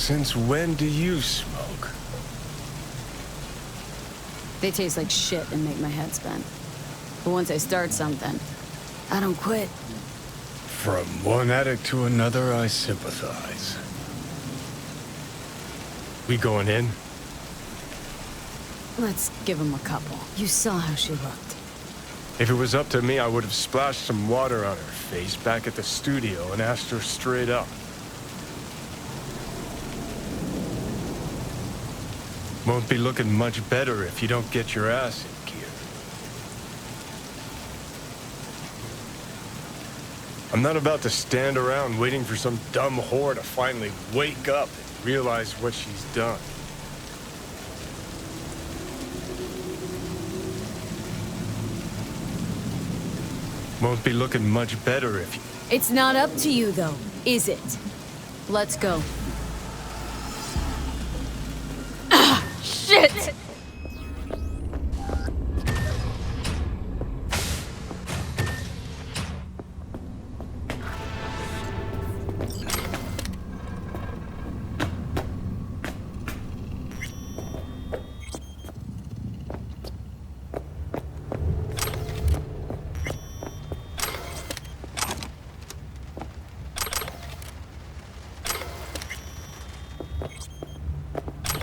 Since when do you smoke? They taste like shit and make my head spin. But once I start something, I don't quit. From one addict to another, I sympathize. We going in? Let's give him a couple. You saw how she looked. If it was up to me, I would have splashed some water on her face back at the studio and asked her straight up. Won't be looking much better if you don't get your ass in gear. I'm not about to stand around waiting for some dumb whore to finally wake up and realize what she's done. Won't be looking much better if you... It's not up to you, though, is it? Let's go. Ah, shit!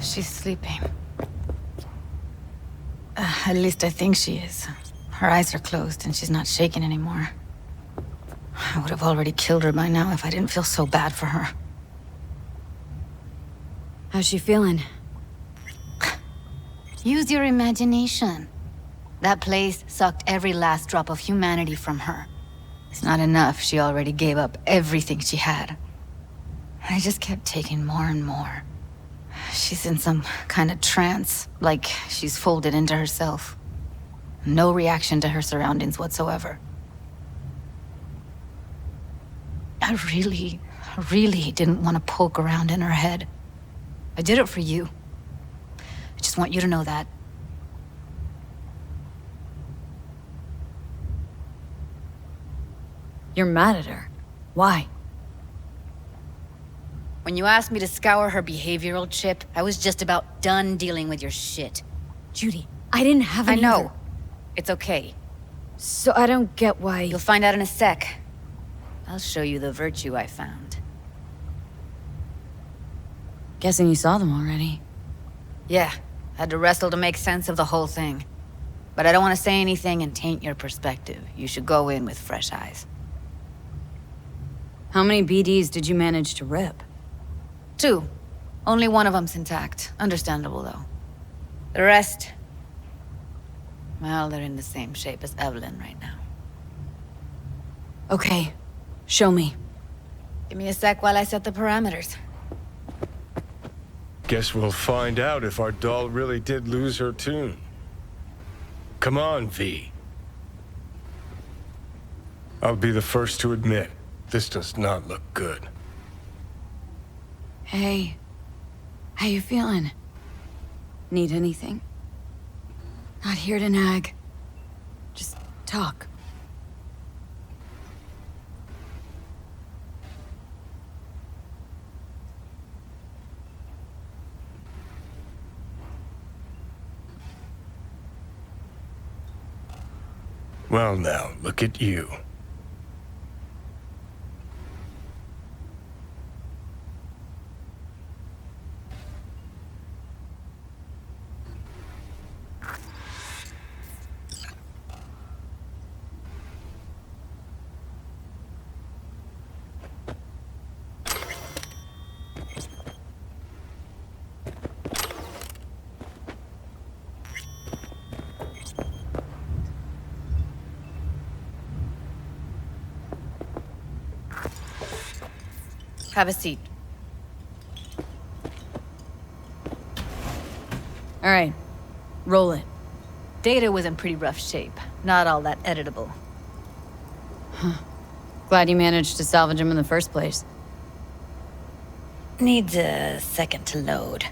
She's sleeping. At least I think she is. Her eyes are closed and she's not shaking anymore. I would have already killed her by now if I didn't feel so bad for her. How's she feeling? Use your imagination. That place sucked every last drop of humanity from her. It's not enough, she already gave up everything she had. I just kept taking more and more. She's in some kind of trance, like she's folded into herself. No reaction to her surroundings whatsoever. I really didn't want to poke around in her head. I did it for you. I just want you to know that. You're mad at her. Why? When you asked me to scour her behavioral chip, I was just about done dealing with your shit. Judy, I didn't have any I know. other- It's okay. So I don't get why... You'll find out in a sec. I'll show you the virtue I found. Guessing you saw them already. Yeah, had to wrestle to make sense of the whole thing. But I don't want to say anything and taint your perspective. You should go in with fresh eyes. How many BDs did you manage to rip? 2. Only one of them's intact. Understandable, though. The rest... well, they're in the same shape as Evelyn right now. Okay, show me. Give me a sec while I set the parameters. Guess we'll find out if our doll really did lose her tune. Come on, V. I'll be the first to admit, this does not look good. Hey, how you feeling? Need anything? Not here to nag. Just talk. Well now, look at you. Have a seat. All right, roll it. Data was in pretty rough shape. Not all that editable. Glad you managed to salvage him in the first place. Needs a second to load.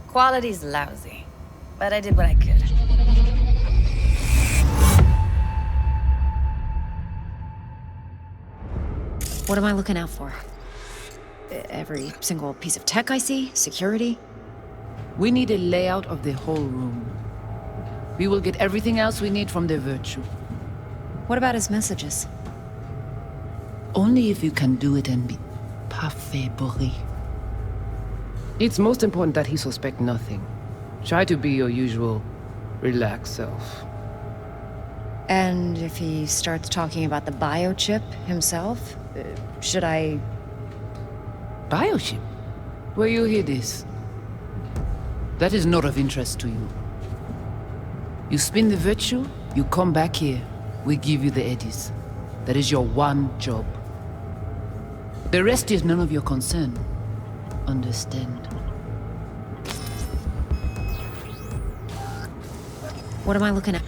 Quality's lousy, but I did what I could. What am I looking out for? Every single piece of tech I see? Security? We need a layout of the whole room. We will get everything else we need from the Virtue. What about his messages? Only if you can do it and be parfait bourré. It's most important that he suspect nothing. Try to be your usual, relaxed self. And if he starts talking about the biochip himself, should I... Biochip? Where you hear this? That is not of interest to you. You spin the Virtue, you come back here, we give you the eddies. That is your one job. The rest is none of your concern. Understand? What am I looking at?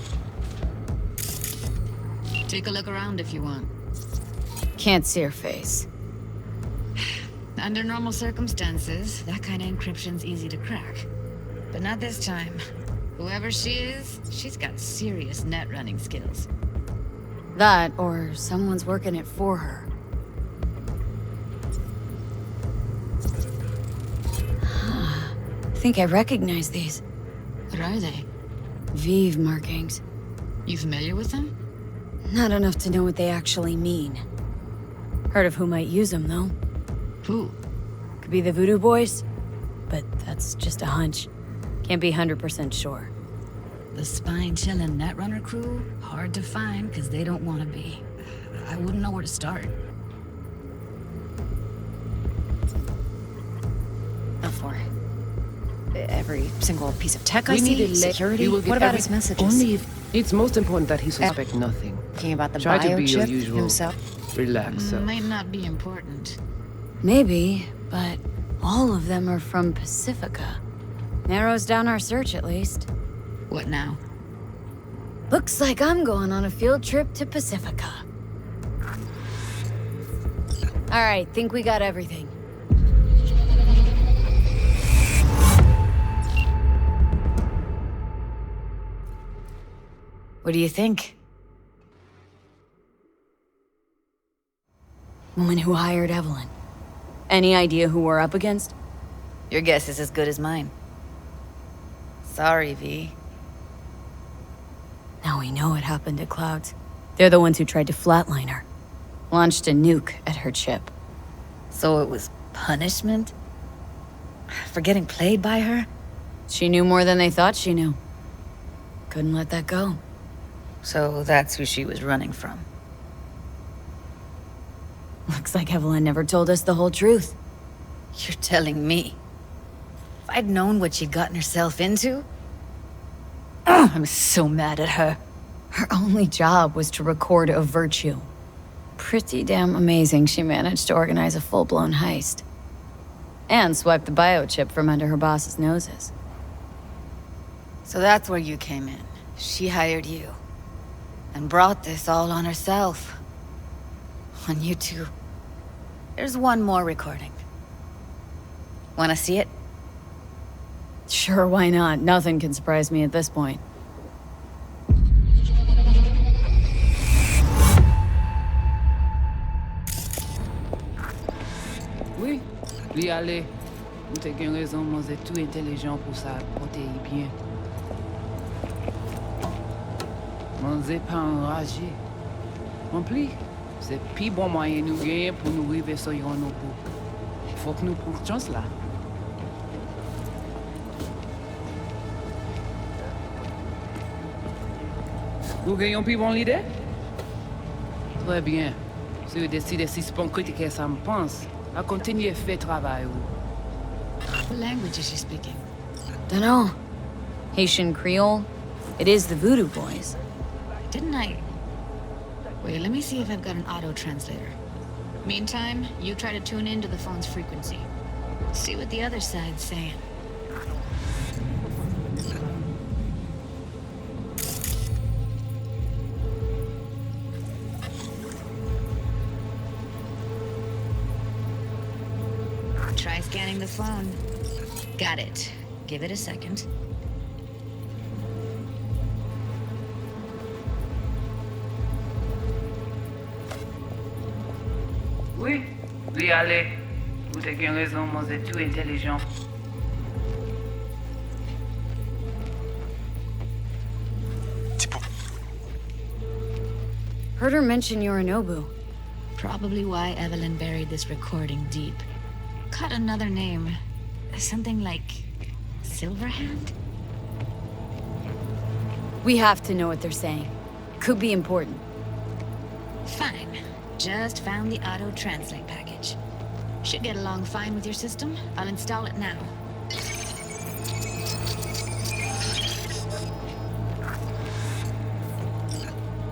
Take a look around if you want. Can't see her face. Under normal circumstances, that kind of encryption's easy to crack. But not this time. Whoever she is, she's got serious net running skills. That, or someone's working it for her. I think I recognize these. What are they? Vive markings. You familiar with them? Not enough to know what they actually mean. Heard of who might use them, though. Who? Could be the Voodoo Boys, but that's just a hunch. Can't be 100% sure. The spine-chilling Netrunner crew? Hard to find, because they don't want to be. I wouldn't know where to start. Not for every single piece of tech I We see? need a Security? We will get What about his messages? Only if... It's most important that he suspect nothing. Talking about the Try to be your biochip usual, himself? relaxed self. Might not be important. Maybe, but all of them are from Pacifica. Narrows down our search, at least. What now? Looks like I'm going on a field trip to Pacifica. All right, think we got everything. What do you think? Woman who hired Evelyn. Any idea who we're up against? Your guess is as good as mine. Sorry, V. Now we know what happened at Clouds. They're the ones who tried to flatline her. Launched a nuke at her chip. So it was punishment? For getting played by her? She knew more than they thought she knew. Couldn't let that go. So that's who she was running from. Looks like Evelyn never told us the whole truth. You're telling me? If I'd known what she'd gotten herself into... I'm so mad at her. Her only job was to record a Virtue. Pretty damn amazing she managed to organize a full-blown heist. And swipe the biochip from under her boss's noses. So that's where you came in. She hired you. And brought this all on herself. On you two. There's one more recording. Wanna see it? Sure, why not? Nothing can surprise me at this point. Oui, lui aller. Nous te gen raison, moi c'est tout intelligent pour ça, porter bien. Moi c'est pas enragé. En plus, c'est plus bon moyen nous gagner pour nous arriver sur nos bouts. Faut que nous prenions chance là. Nous gagnons plus bon l'idée? Très bien. Si vous décidez si c'est bon critiquer ça me pense, à continuer à faire travail. What language is she speaking? Dunno. Haitian Creole? It is the Voodoo Boys. Didn't I... Wait, let me see if I've got an auto-translator. Meantime, you try to tune into the phone's frequency. See what the other side's saying. Try scanning the phone. Got it. Give it a second. Oui, lui aller. Ou t'as qu'une raison, moi, c'est tout intelligent. Heard her mention Yorinobu. Probably why Evelyn buried this recording deep. Caught another name. Something like... Silverhand? We have to know what they're saying. Could be important. Fine. Just found the auto-translate package. Should get along fine with your system. I'll install it now.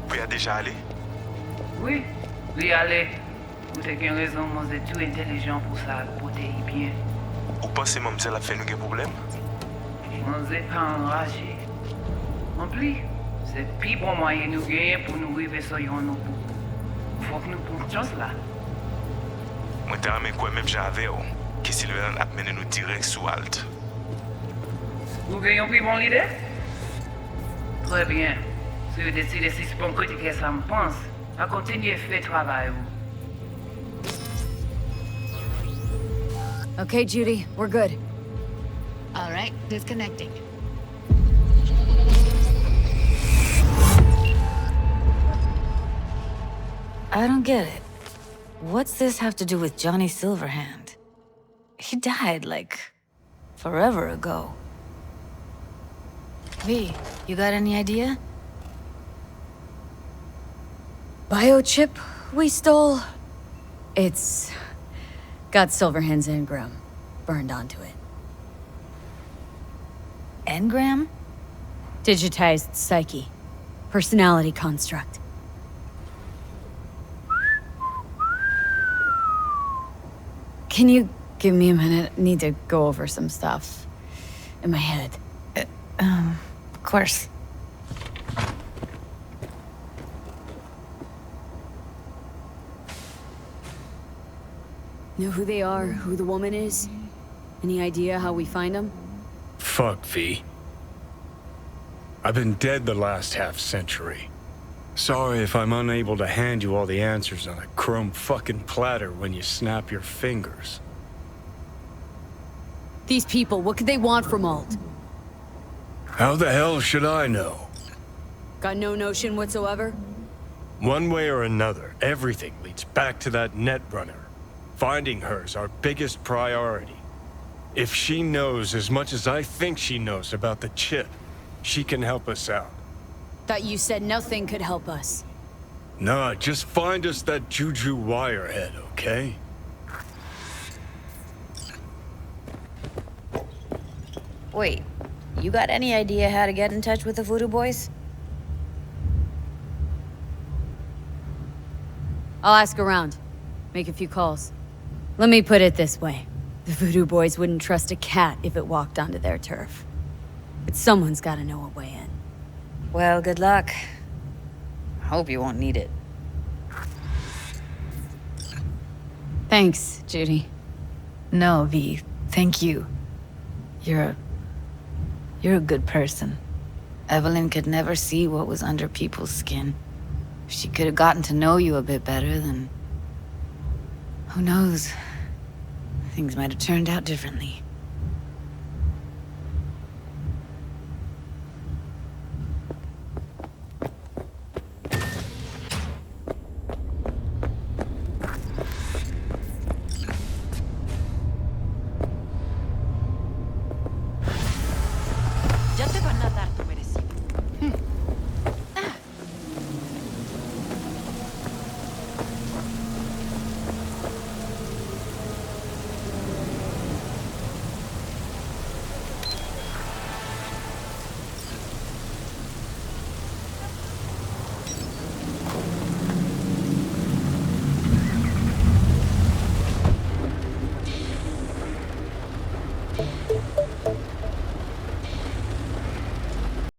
Vous y êtes déjà allé? Oui, oui, allez. Ou t'as qu'une raison, moi, c'est tout intelligent pour ça, pour t'y bien. Ou pensez moi ça l'a fait nous des problèmes? Moi, c'est pas enragé. En plus, c'est pire bon moyen nous gagner pour nous arriver sur Yorinobu. Faut que nous prenions chance là. Moi t'ai ramé quoi même j'avais que Sylvain a mené nous direct sous Alt. Nous gagnons plus bon l'idée? Très bien. Si vous décidez si c'est bon critiquer ça me pense, à continuer à faire travail. Okay, Judy, we're good. All right, disconnecting. I don't get it. What's this have to do with Johnny Silverhand? He died, like, forever ago. V, you got any idea? Biochip we stole? It's got Silverhand's engram burned onto it. Engram? Digitized psyche. Personality construct. Can you give me a minute? I need to go over some stuff in my head. Of course. Know who they are, who the woman is? Any idea how we find them? Fuck, V. I've been dead the last half-century. Sorry if I'm unable to hand you all the answers on a chrome fucking platter when you snap your fingers. These people, what could they want from Alt? How the hell should I know? Got no notion whatsoever? One way or another, everything leads back to that Netrunner. Finding her's our biggest priority. If she knows as much as I think she knows about the chip, she can help us out. Thought you said nothing could help us. Nah, just find us that Juju wirehead, okay? Wait, you got any idea how to get in touch with the Voodoo Boys? I'll ask around. Make a few calls. Let me put it this way. The Voodoo Boys wouldn't trust a cat if it walked onto their turf. But someone's gotta know a way in. Well, good luck. Hope you won't need it. Thanks, Judy. No, V. Thank you. You're a good person. Evelyn could never see what was under people's skin. If she could have gotten to know you a bit better, then... who knows? Things might have turned out differently.